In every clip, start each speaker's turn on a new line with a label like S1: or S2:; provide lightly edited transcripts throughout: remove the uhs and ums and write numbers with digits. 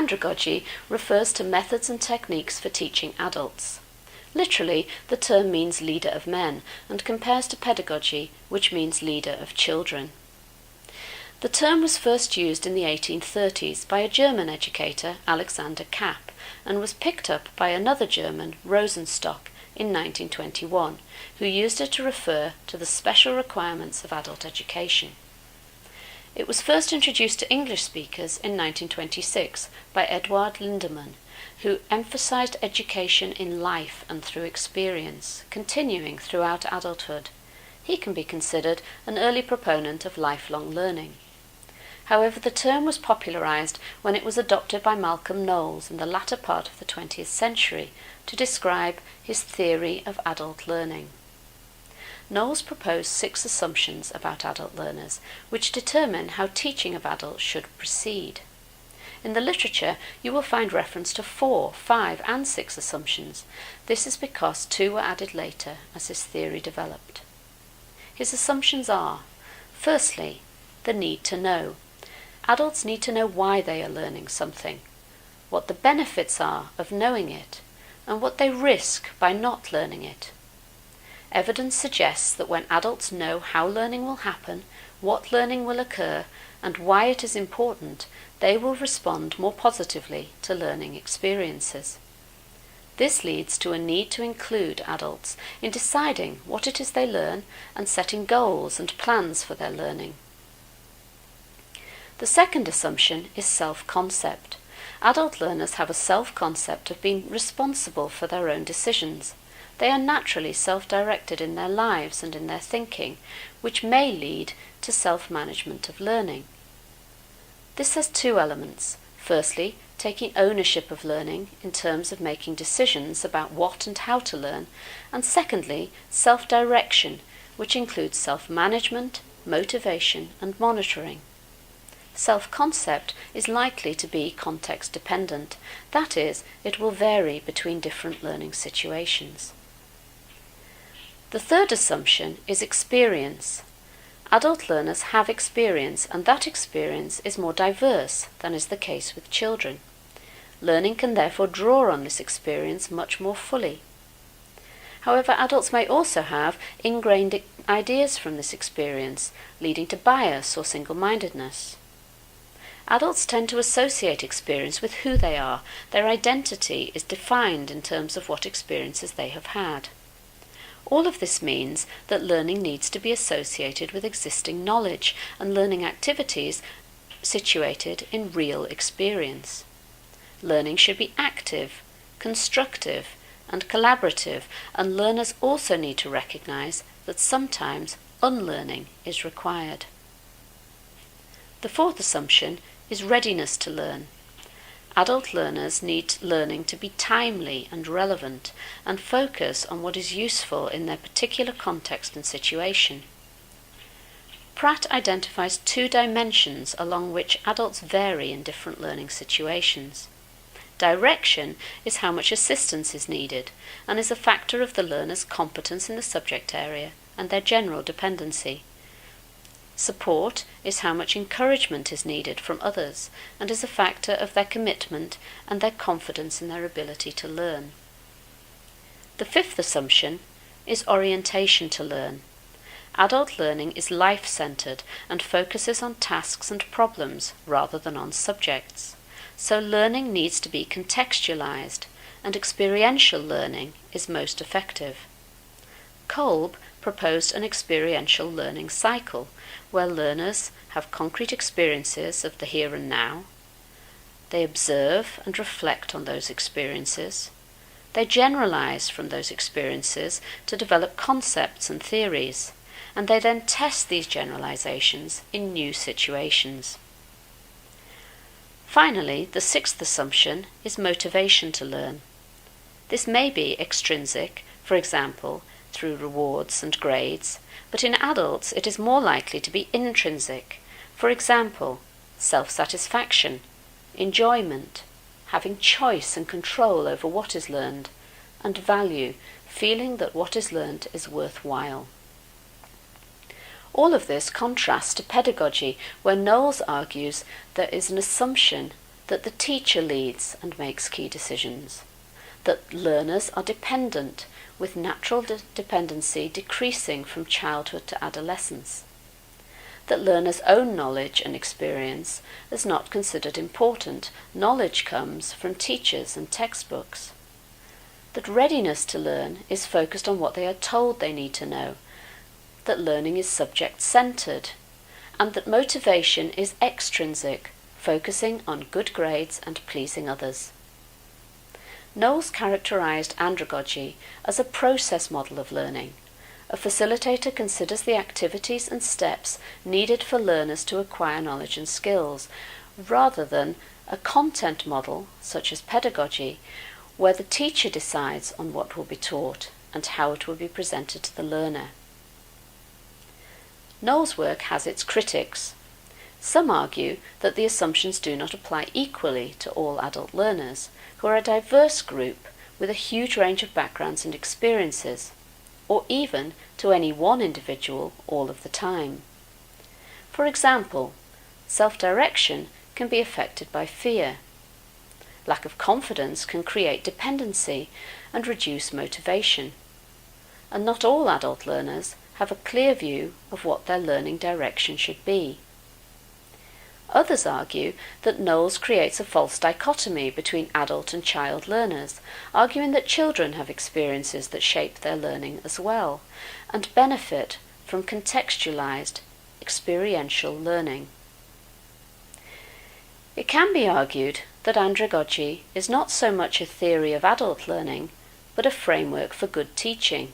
S1: Andragogy refers to methods and techniques for teaching adults. Literally, the term means leader of men and compares to pedagogy, which means leader of children. The term was first used in the 1830s by a German educator, Alexander Kapp, and was picked up by another German, Rosenstock, in 1921, who used it to refer to the special requirements of adult education. It was first introduced to English speakers in 1926 by Eduard Lindemann, who emphasized education in life and through experience, continuing throughout adulthood. He can be considered an early proponent of lifelong learning. However, the term was popularized when it was adopted by Malcolm Knowles in the latter part of the 20th century to describe his theory of adult learning. Knowles proposed 6 assumptions about adult learners, which determine how teaching of adults should proceed. In the literature, you will find reference to 4, 5, and 6 assumptions. This is because 2 were added later as his theory developed. His assumptions are, firstly, the need to know. Adults need to know why they are learning something, what the benefits are of knowing it, and what they risk by not learning it. Evidence suggests that when adults know how learning will happen, what learning will occur, and why it is important, they will respond more positively to learning experiences. This leads to a need to include adults in deciding what it is they learn and setting goals and plans for their learning. The second assumption is self-concept. Adult learners have a self-concept of being responsible for their own decisions. They are naturally self-directed in their lives and in their thinking, which may lead to self-management of learning. This has 2 elements. Firstly, taking ownership of learning in terms of making decisions about what and how to learn, and secondly, self-direction, which includes self-management, motivation, and monitoring. Self-concept is likely to be context-dependent. That is, it will vary between different learning situations. The third assumption is experience. Adult learners have experience, and that experience is more diverse than is the case with children. Learning can therefore draw on this experience much more fully. However, adults may also have ingrained ideas from this experience, leading to bias or single-mindedness. Adults tend to associate experience with who they are. Their identity is defined in terms of what experiences they have had. All of this means that learning needs to be associated with existing knowledge and learning activities situated in real experience. Learning should be active, constructive, and collaborative, and learners also need to recognize that sometimes unlearning is required. The fourth assumption is readiness to learn. Adult learners need learning to be timely and relevant and focus on what is useful in their particular context and situation. Pratt identifies 2 dimensions along which adults vary in different learning situations. Direction is how much assistance is needed and is a factor of the learner's competence in the subject area and their general dependency. Support is how much encouragement is needed from others and is a factor of their commitment and their confidence in their ability to learn. The fifth assumption is orientation to learn. Adult learning is life-centered and focuses on tasks and problems rather than on subjects. So learning needs to be contextualized, and experiential learning is most effective. Kolb proposed an experiential learning cycle, where learners have concrete experiences of the here and now. They observe and reflect on those experiences. They generalize from those experiences to develop concepts and theories, and they then test these generalizations in new situations. Finally, the sixth assumption is motivation to learn. This may be extrinsic, for example, through rewards and grades, but in adults it is more likely to be intrinsic, for example, self-satisfaction, enjoyment, having choice and control over what is learned, and value, feeling that what is learned is worthwhile. All of this contrasts to pedagogy, where Knowles argues there is an assumption that the teacher leads and makes key decisions, that learners are dependent, with natural dependency decreasing from childhood to adolescence, that learners' own knowledge and experience is not considered important. Knowledge comes from teachers and textbooks, that readiness to learn is focused on what they are told they need to know, that learning is subject-centred, and that motivation is extrinsic, focusing on good grades and pleasing others. Knowles characterised andragogy as a process model of learning. A facilitator considers the activities and steps needed for learners to acquire knowledge and skills, rather than a content model, such as pedagogy, where the teacher decides on what will be taught and how it will be presented to the learner. Knowles' work has its critics. Some argue that the assumptions do not apply equally to all adult learners, who are a diverse group with a huge range of backgrounds and experiences, or even to any one individual all of the time. For example, self-direction can be affected by fear. Lack of confidence can create dependency and reduce motivation. And not all adult learners have a clear view of what their learning direction should be. Others argue that Knowles creates a false dichotomy between adult and child learners, arguing that children have experiences that shape their learning as well, and benefit from contextualized, experiential learning. It can be argued that andragogy is not so much a theory of adult learning, but a framework for good teaching.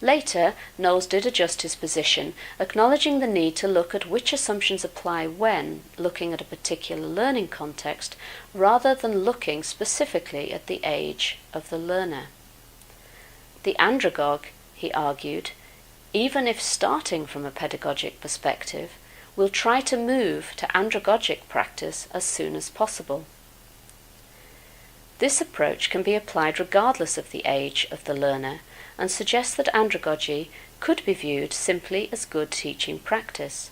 S1: Later, Knowles did adjust his position, acknowledging the need to look at which assumptions apply when looking at a particular learning context, rather than looking specifically at the age of the learner. The andragogue, he argued, even if starting from a pedagogic perspective, will try to move to andragogic practice as soon as possible. This approach can be applied regardless of the age of the learner, and suggests that andragogy could be viewed simply as good teaching practice.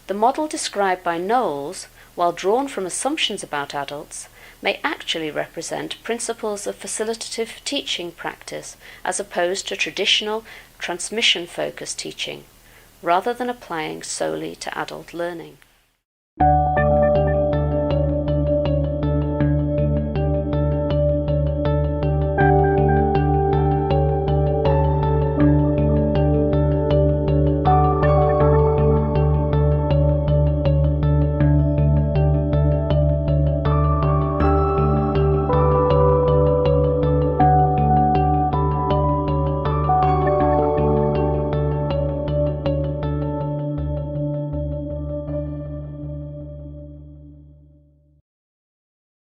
S1: The model described by Knowles, while drawn from assumptions about adults, may actually represent principles of facilitative teaching practice as opposed to traditional transmission-focused teaching, rather than applying solely to adult learning.